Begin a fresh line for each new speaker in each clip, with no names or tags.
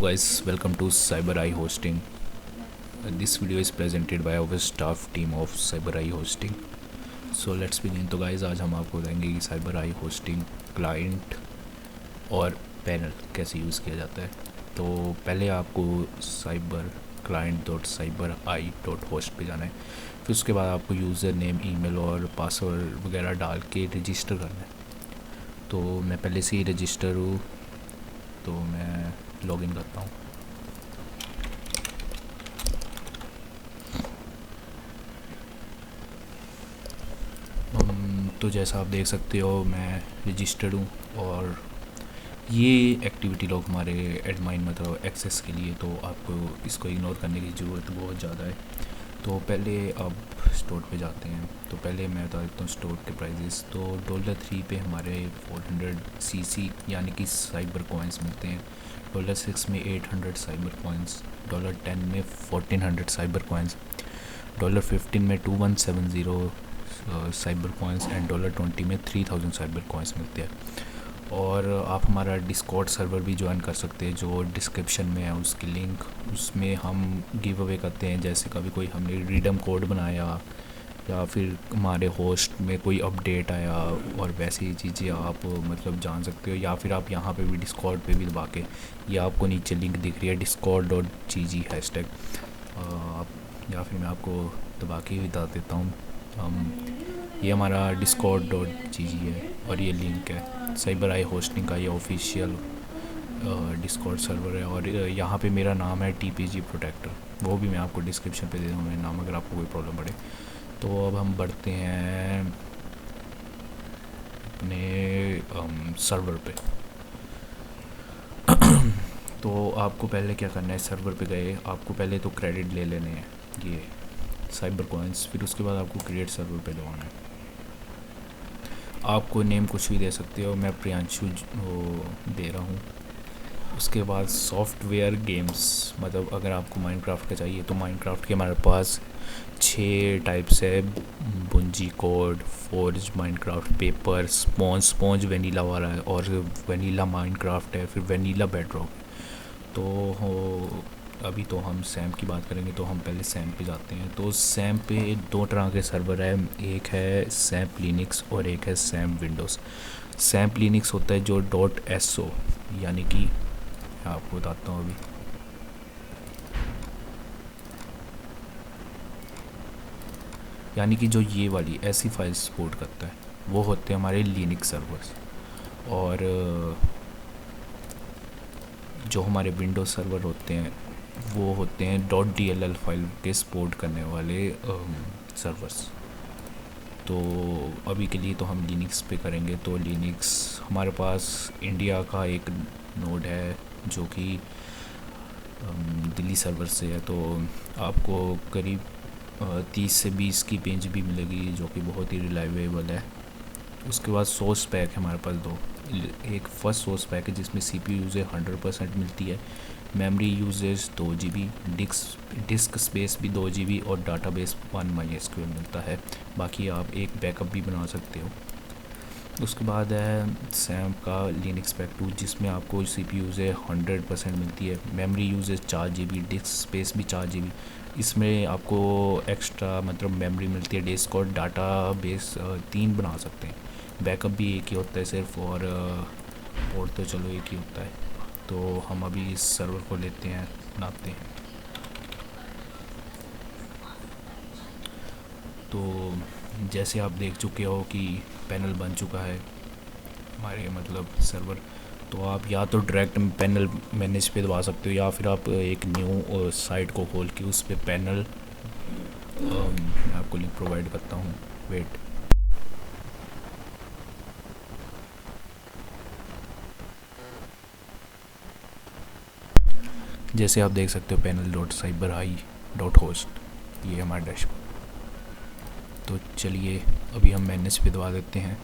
Guys, welcome to CyberEye Hosting. This video is presented by our staff team of CyberEye Hosting. So let's begin. तो guys, आज हम आपको बताएंगे कि CyberEye Hosting client और panel कैसे यूज़ किया जाता है। तो पहले आपको cyberclient.cybereye.host पे जाना है। फिर उसके बाद आपको यूज़र नेम, ईमेल और पासवर्ड वगैरह डाल के रजिस्टर करना है। तो मैं पहले से ही रजिस्टर हूँ, तो मैं लॉगिन करता हूँ। तो जैसा आप देख सकते हो मैं रजिस्टर्ड हूँ और ये एक्टिविटी लॉग हमारे एडमिन मतलब एक्सेस के लिए, तो आपको इसको इग्नोर करने की ज़रूरत बहुत ज़्यादा है। तो पहले अब स्टोर पे जाते हैं। तो पहले मैं बता देता हूँ स्टोर के प्राइजेस। तो $3 पे हमारे 400 CC यानी कि साइबर कॉइन्स मिलते हैं। $6 में 800 साइबर कॉइन्स, $10 में 1400 साइबर कॉइन्स, $15 में 2170 साइबर कॉइन्स एंड $20 में 3000 साइबर कॉइन्स मिलते हैं। और आप हमारा डिस्कॉर्ड सर्वर भी ज्वाइन कर सकते हैं, जो डिस्क्रिप्शन में है उसकी लिंक। उसमें हम गिव अवे करते हैं, जैसे कभी कोई हमने रिडम कोड बनाया या फिर हमारे होस्ट में कोई अपडेट आया और वैसी चीज़ें आप मतलब जान सकते हो। या फिर आप यहाँ पे भी डिस्कॉर्ड पे भी दबा के, या आपको नीचे लिंक दिख रही है discord.gg हैशटैग, आप या फिर मैं आपको दबा के ही बता देता हूँ। ये हमारा discord.gg है और ये लिंक है CyberEye होस्टिंग का। ये ऑफिशियल डिस्कॉर्ड सर्वर है और यहाँ पे मेरा नाम है TPG प्रोटेक्टर, वो भी मैं आपको डिस्क्रिप्शन पे दे दूँगा मेरा नाम, अगर आपको कोई प्रॉब्लम पड़े। तो अब हम बढ़ते हैं अपने सर्वर पे। तो आपको पहले क्या करना है, सर्वर पे गए आपको पहले तो क्रेडिट ले लेने हैं ये साइबर कॉइन्स, फिर उसके बाद आपको क्रिएट सर्वर पे दबाना है। आपको नेम कुछ भी दे सकते हो, मैं प्रियांशु दे रहा हूँ। उसके बाद सॉफ्टवेयर गेम्स, मतलब अगर आपको माइनक्राफ्ट का चाहिए तो माइनक्राफ्ट के हमारे पास 6 टाइप्स है, Bungee cord, Forge, Minecraft, Paper, Sponge Vanilla वाला है और वेनीला माइनक्राफ्ट है, फिर वेनीला बेडरॉक। तो अभी तो हम सैम की बात करेंगे, तो हम पहले सैम पे जाते हैं। तो सैम पे 2 तरह के सर्वर है, एक है सैम्प लिनक्स और एक है सैम्प विंडोज़। सैम्प लिनक्स होता है जो .so यानी कि आपको बताता हूँ अभी। यानी कि जो ये वाली ऐसी फाइल सपोर्ट करता है वो होते हैं हमारे लिनक्स सर्वर्स। और जो हमारे विंडोज सर्वर होते हैं वो होते हैं .dll फाइल के सपोर्ट करने वाले सर्वर्स। तो अभी के लिए तो हम लिनक्स पे करेंगे। तो लिनक्स हमारे पास इंडिया का एक नोड है जो कि दिल्ली सर्वर से है, तो आपको करीब 30 से 20 की पेज भी मिलेगी, जो कि बहुत ही रिलायबल है। उसके बाद सोर्स पैक है हमारे पास 2। एक फर्स्ट सोर्स पैक है जिसमें CPU यूजेज 100% मिलती है, memory usage 2 GB, disk space भी 2 GB और डाटाबेस 1 MySQL मिलता है। बाकी आप एक बैकअप भी बना सकते हो। उसके बाद है सैम का लिनक्स पैक 2, जिसमें आपको CPU यूजेज 100% मिलती है, memory usage 4 GB, disk space भी 4 GB। इसमें आपको एक्स्ट्रा मतलब मेमोरी मिलती है, डिस्क और डाटा बेस 3 बना सकते हैं। बैकअप भी एक ही होता है सिर्फ, और पोर्ट तो चलो एक ही होता है। तो हम अभी इस सर्वर को लेते हैं, बनाते हैं। तो जैसे आप देख चुके हो कि पैनल बन चुका है हमारे मतलब सर्वर। तो आप या तो डायरेक्ट पैनल मैनेज पे दबा सकते हो, या फिर आप एक न्यू साइट को खोल के उस पर पैनल, मैं आपको लिंक प्रोवाइड करता हूँ, वेट। जैसे आप देख सकते हो panel.cybereye.host, ये हमारा डैशबोर्ड। तो चलिए अभी हम मैनेज पे दबा देते हैं।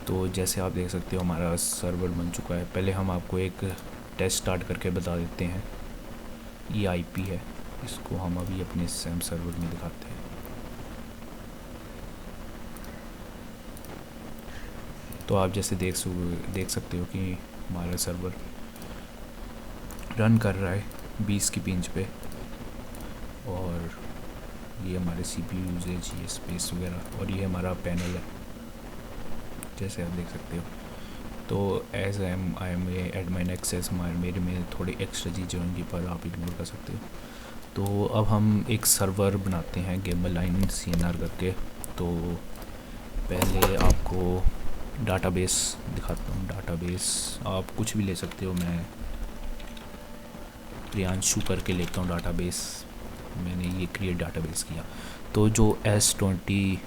तो जैसे आप देख सकते हो हमारा सर्वर बन चुका है। पहले हम आपको एक टेस्ट स्टार्ट करके बता देते हैं। ये IP है, इसको हम अभी अपने सैम सर्वर में दिखाते हैं। तो आप जैसे देख सकते हो कि हमारा सर्वर रन कर रहा है 20 की पिंच पे। और ये हमारे CPU यूजेज, ये स्पेस वगैरह, और ये हमारा पैनल है जैसे आप देख सकते हो। तो as I am admin access मेरे में थोड़ी एक्स्ट्रा चीज़ें होंगी पर आप इग्नोर कर सकते हो। तो अब हम एक सर्वर बनाते हैं गेमरलाइन CNR करके। तो पहले आपको डाटाबेस दिखाता हूँ। डाटाबेस आप कुछ भी ले सकते हो, मैं प्रियांशु करके लेता हूँ डाटाबेस। मैंने ये क्रिएट डाटाबेस किया। तो जो S20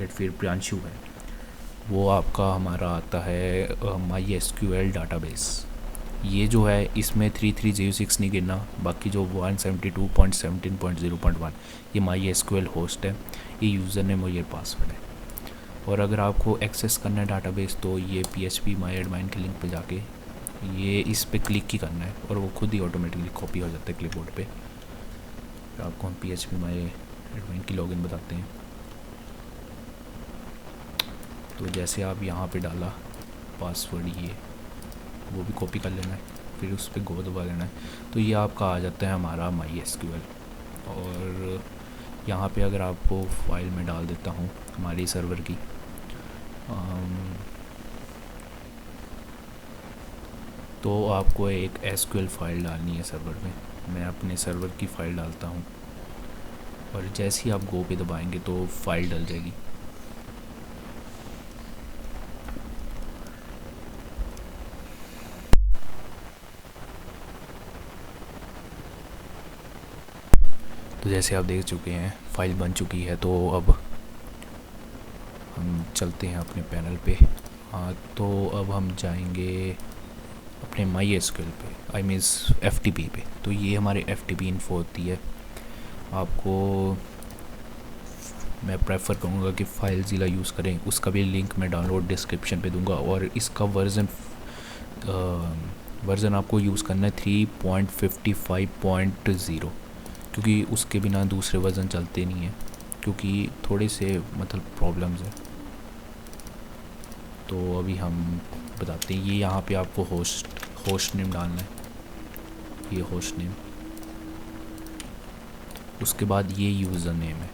फिर प्रियांशु है, वो आपका हमारा आता है MySQL डाटाबेस। ये जो है इसमें 3306 नहीं गिरना, बाकी जो 172.17.0.1 ये MySQL होस्ट है, ये यूज़र नेम और ये पासवर्ड है। और अगर आपको एक्सेस करना है डाटाबेस तो ये PHP my admin के लिंक पे जाके ये इस पे क्लिक ही करना है और वो खुद ही ऑटोमेटिकली कॉपी हो जाता है क्लिपबोर्ड पे। आपको हम PHP my admin की लॉगिन बताते हैं। तो जैसे आप यहाँ पे डाला पासवर्ड, ये वो भी कॉपी कर लेना है, फिर उस पर गो दबा लेना है। तो ये आपका आ जाता है हमारा MySQL। और यहाँ पे अगर आपको फाइल में डाल देता हूँ हमारी सर्वर की, तो आपको एक SQL फ़ाइल डालनी है सर्वर में। मैं अपने सर्वर की फ़ाइल डालता हूँ और जैसे ही आप गो पे दबाएंगे तो फाइल डल जाएगी। तो जैसे आप देख चुके हैं फ़ाइल बन चुकी है। तो अब हम चलते हैं अपने पैनल पे। हाँ, तो अब हम जाएंगे अपने MySQL पे, आई मीन्स FTP पे। तो ये हमारे FTP इन्फो होती है। आपको मैं प्रेफर करूँगा कि फाइल ज़िला यूज़ करें, उसका भी लिंक मैं डाउनलोड डिस्क्रिप्शन पे दूंगा। और इसका वर्ज़न आपको यूज़ करना है 3.55.0, क्योंकि उसके बिना दूसरे वर्ज़न चलते नहीं हैं, क्योंकि थोड़े से मतलब प्रॉब्लम्स हैं। तो अभी हम बताते हैं। ये यहाँ पे आपको होस्ट नेम डालना है, ये होस्ट नेम। उसके बाद ये यूज़र नेम है,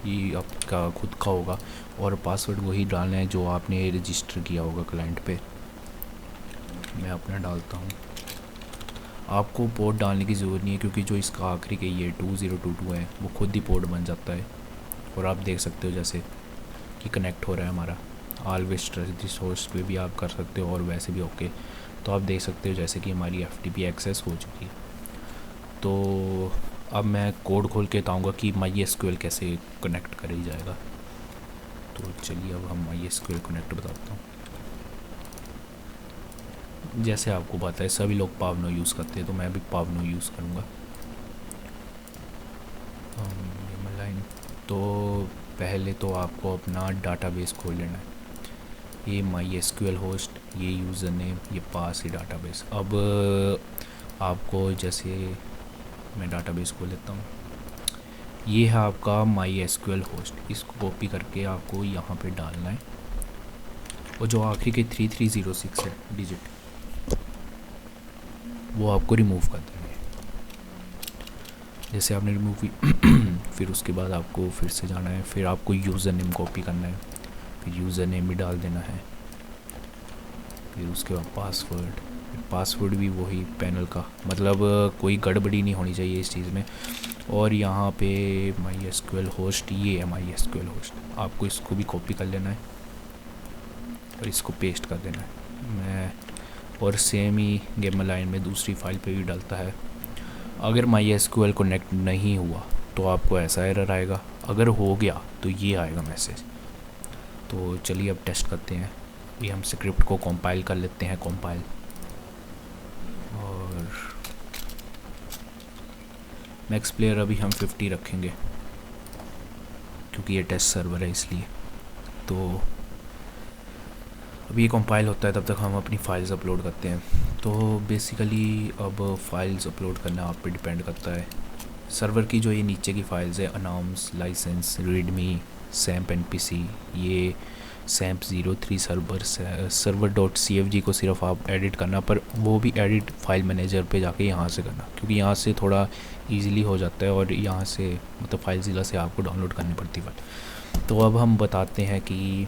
ये आपका खुद का होगा। और पासवर्ड वही डालना है जो आपने रजिस्टर किया होगा क्लाइंट पे। मैं अपना डालता हूँ। आपको पोर्ट डालने की ज़रूरत नहीं है, क्योंकि जो इसका आखिरी के ये 2022 है वो खुद ही पोर्ट बन जाता है। और आप देख सकते हो जैसे कि कनेक्ट हो रहा है हमारा। ऑलवेज ट्रस्ट दिस होस्ट पे भी आप कर सकते हो और वैसे भी ओके। तो आप देख सकते हो जैसे कि हमारी FTP एक्सेस हो चुकी है। तो अब मैं कोड खोल के बताऊँगा कि MySQL कैसे कनेक्ट करी जाएगा। तो चलिए अब हम MySQL कनेक्ट बताता हूँ। जैसे आपको पता है सभी लोग पावनो यूज़ करते हैं, तो मैं भी पावनो यूज़ करूँगा। लाइन तो पहले तो आपको अपना डाटाबेस खोल लेना है। ये MySQL होस्ट, ये यूज़र नेम, ये पास ही डाटाबेस। अब आपको जैसे मैं डाटाबेस खोल लेता हूँ, ये है आपका MySQL होस्ट। इसको कॉपी करके आपको यहाँ पे डालना है और जो आखिरी के 3306 है डिजिट, वो आपको रिमूव कर देंगे। जैसे आपने रिमूव की फिर उसके बाद आपको फिर से जाना है, फिर आपको यूज़र नेम कॉपी करना है, फिर यूज़र नेम भी डाल देना है, फिर उसके बाद पासवर्ड भी वही पैनल का, मतलब कोई गड़बड़ी नहीं होनी चाहिए इस चीज़ में। और यहाँ पे MySQL होस्ट, ये है MySQL होस्ट। आपको इसको भी कॉपी कर लेना है और इसको पेस्ट कर देना है। मैं और सेम ही गेमरलाइन में दूसरी फाइल पे भी डालता है। अगर MySQL कनेक्ट नहीं हुआ तो आपको ऐसा एरर आएगा, अगर हो गया तो ये आएगा मैसेज। तो चलिए अब टेस्ट करते हैं। ये हम स्क्रिप्ट को कंपाइल कर लेते हैं, कंपाइल। और मैक्स प्लेयर अभी हम 50 रखेंगे क्योंकि ये टेस्ट सर्वर है इसलिए। तो अभी ये कंपाइल होता है, तब तक हम अपनी फाइल्स अपलोड करते हैं। तो बेसिकली अब फाइल्स अपलोड करना आप पे डिपेंड करता है। सर्वर की जो ये नीचे की फाइल्स है, announce, license, readme, samp NPC, ये SAMP03 सर्वर डॉट CFG को सिर्फ आप एडिट करना, पर वो भी एडिट फाइल मैनेजर पे जाके यहाँ से करना, क्योंकि यहाँ से थोड़ा इजीली हो जाता है और यहाँ से मतलब फाइलज़िला से आपको डाउनलोड करनी पड़ती है फाइल। तो अब हम बताते हैं कि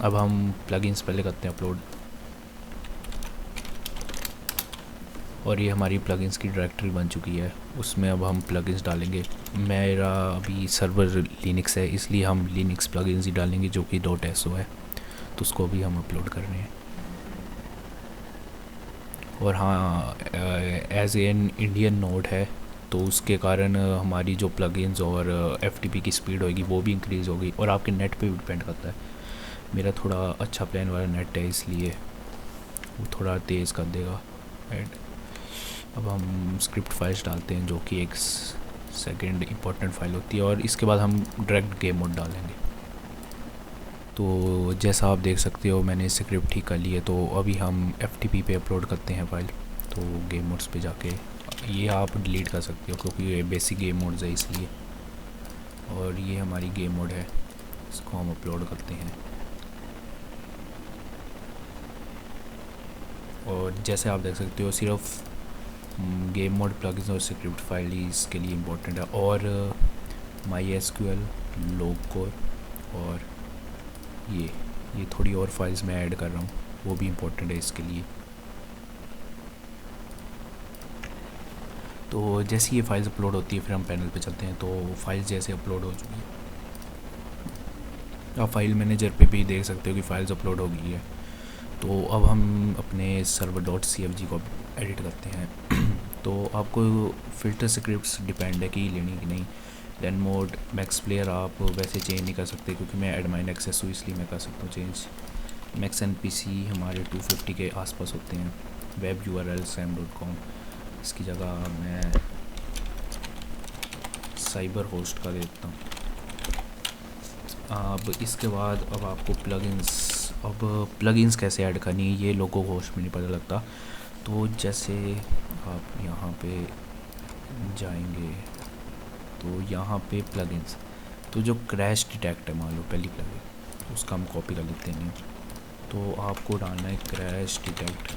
अब हम प्लगइन्स पहले करते हैं अपलोड, और ये हमारी प्लगइन्स की डायरेक्टरी बन चुकी है, उसमें अब हम प्लगइन्स डालेंगे। मेरा अभी सर्वर लिनक्स है, इसलिए हम लिनक्स प्लगइन्स ही डालेंगे जो कि .so है, तो उसको भी हम अपलोड कर रहे हैं। और हाँ, एज एन इंडियन नोड है तो उसके कारण हमारी जो प्लगइन्स और FTP की स्पीड होगी वो भी इंक्रीज़ होगी, और आपके नेट पे भी डिपेंड करता है। मेरा थोड़ा अच्छा प्लान वाला नेट है, इसलिए वो थोड़ा तेज़ कर देगा। एंड अब हम स्क्रिप्ट फाइल्स डालते हैं जो कि एक सेकंड इम्पोर्टेंट फाइल होती है, और इसके बाद हम डायरेक्ट गेम मोड डालेंगे। तो जैसा आप देख सकते हो मैंने स्क्रिप्ट ठीक कर ली है, तो अभी हम FTP पे अपलोड करते हैं फाइल। तो गेम मोड्स पे जाके ये आप डिलीट कर सकते हो क्योंकि ये बेसिक गेम मोड्स है इसलिए, और ये हमारी गेम मोड है, इसको हम अपलोड करते हैं। और जैसे आप देख सकते हो सिर्फ गेम मोड प्लगइन्स और स्क्रिप्ट फाइल ही इसके लिए इम्पोर्टेंट है, और MySQL लोगकोर और ये थोड़ी और फाइल्स मैं ऐड कर रहा हूँ, वो भी इम्पोर्टेंट है इसके लिए। तो जैसे ये फाइल्स अपलोड होती है फिर हम पैनल पे चलते हैं। तो फाइल्स जैसे अपलोड हो चुकी है, आप फाइल मैनेजर पे भी देख सकते हो कि फाइल्स अपलोड हो गई है। तो अब हम अपने सर्वर .cfg को एडिट करते हैं। तो आपको फ़िल्टर स्क्रिप्ट्स डिपेंड है कि लेनी कि नहीं। देन मोड मैक्स प्लेयर आप वैसे चेंज नहीं कर सकते क्योंकि मैं एडमाइन एक्सेस हूँ, इसलिए मैं कर सकता हूँ चेंज। मैक्स NPC हमारे 250 के आसपास होते हैं। वेब URL sam.com, इसकी जगह मैं साइबर होस्ट का देता हूँ। अब इसके बाद अब आपको प्लगइन्स कैसे ऐड करनी है ये लोगों को होस्ट में नहीं पता लगता। तो जैसे आप यहाँ पे जाएंगे तो यहाँ पे प्लगइन्स, तो जो क्रैश डिटेक्ट है मान लो पहली प्लगइन, उसका हम कॉपी कर लेते हैं। तो आपको डालना है क्रैश डिटेक्ट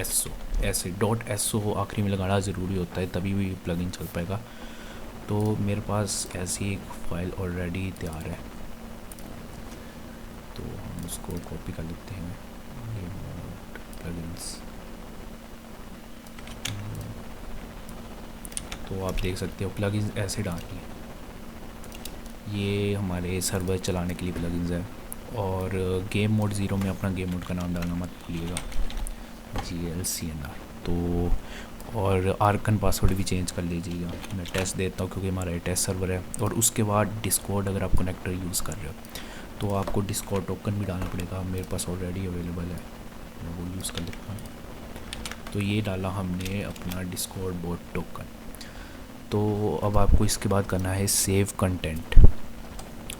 .so, ऐसे .so आखिरी में लगाना ज़रूरी होता है, तभी भी प्लगइन चल पाएगा। तो मेरे पास ऐसी एक फ़ाइल ऑलरेडी तैयार है, तो हम उसको कॉपी कर लेते हैं। ये प्लगइन्स, तो आप देख सकते हो प्लगइन्स ऐसे डालनी है। ये हमारे सर्वर चलाने के लिए प्लगइन्स है। और गेम मोड 0 में अपना गेम मोड का नाम डालना मत भूलिएगा, GLCNR। तो और आर्कन पासवर्ड भी चेंज कर लीजिएगा। मैं टेस्ट देता हूँ क्योंकि हमारा ये टेस्ट सर्वर है। और उसके बाद डिस्कॉर्ड अगर आप कनेक्टर यूज़ कर रहे हो तो आपको डिस्कॉर्ड टोकन भी डालना पड़ेगा, मेरे पास ऑलरेडी अवेलेबल है, मैं वो यूज़ कर लेता हूँ। तो ये डाला हमने अपना डिस्कॉर्ड बोट टोकन। तो अब आपको इसके बाद करना है सेव कंटेंट।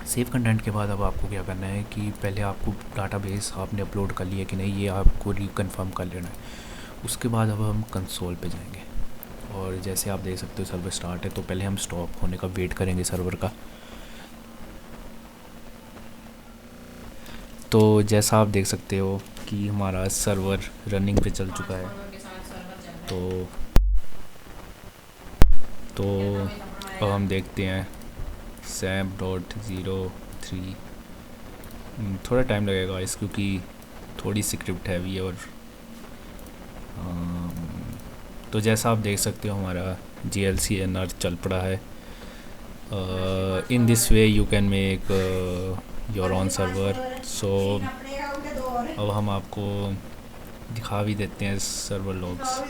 सेव कंटेंट के बाद अब आपको क्या करना है कि पहले आपको डाटाबेस आपने अपलोड कर लिया कि नहीं ये आपको रिकन्फर्म कर लेना है। उसके बाद अब हम कंसोल पे जाएंगे, और जैसे आप देख सकते हो सर्वर स्टार्ट है, तो पहले हम स्टॉप होने का वेट करेंगे सर्वर का। तो जैसा आप देख सकते हो कि हमारा सर्वर रनिंग पे चल चुका है। तो अब हम देखते हैं SAMP.03, थोड़ा टाइम लगेगा इस क्योंकि थोड़ी स्क्रिप्ट हैवी है। और तो जैसा आप देख सकते हो हमारा GLCNR चल पड़ा है। In this way you can make your own server. So अब हम आपको दिखा भी देते हैं सर्वर लॉग्स।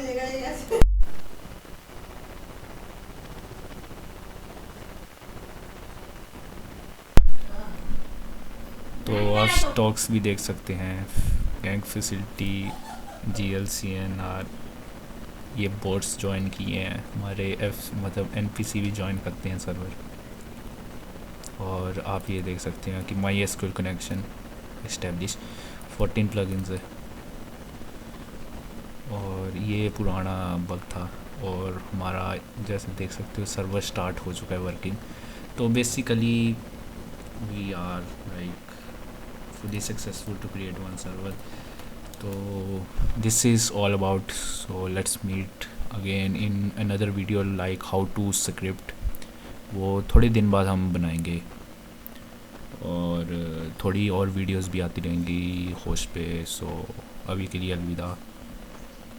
तो आप स्टॉक्स भी देख सकते हैं, गैंग फैसिलिटी, GLCNR, ये बोट्स ज्वाइन किए हैं हमारे मतलब NPC भी ज्वाइन करते हैं सर्वर। और आप ये देख सकते हैं कि MySQL कनेक्शन इस्टेब्लिश 14 प्लगइन्स है। और ये पुराना बग था, और हमारा जैसे देख सकते हो सर्वर स्टार्ट हो चुका है वर्किंग। तो basically we are like fully successful to create one server. So this is all about. So let's meet again in another video like how to script. वो थोड़े दिन बाद हम बनाएंगे, और थोड़ी और वीडियोस भी आती रहेंगी होस्ट पे. सो अभी के लिए अलविदा,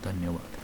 धन्यवाद.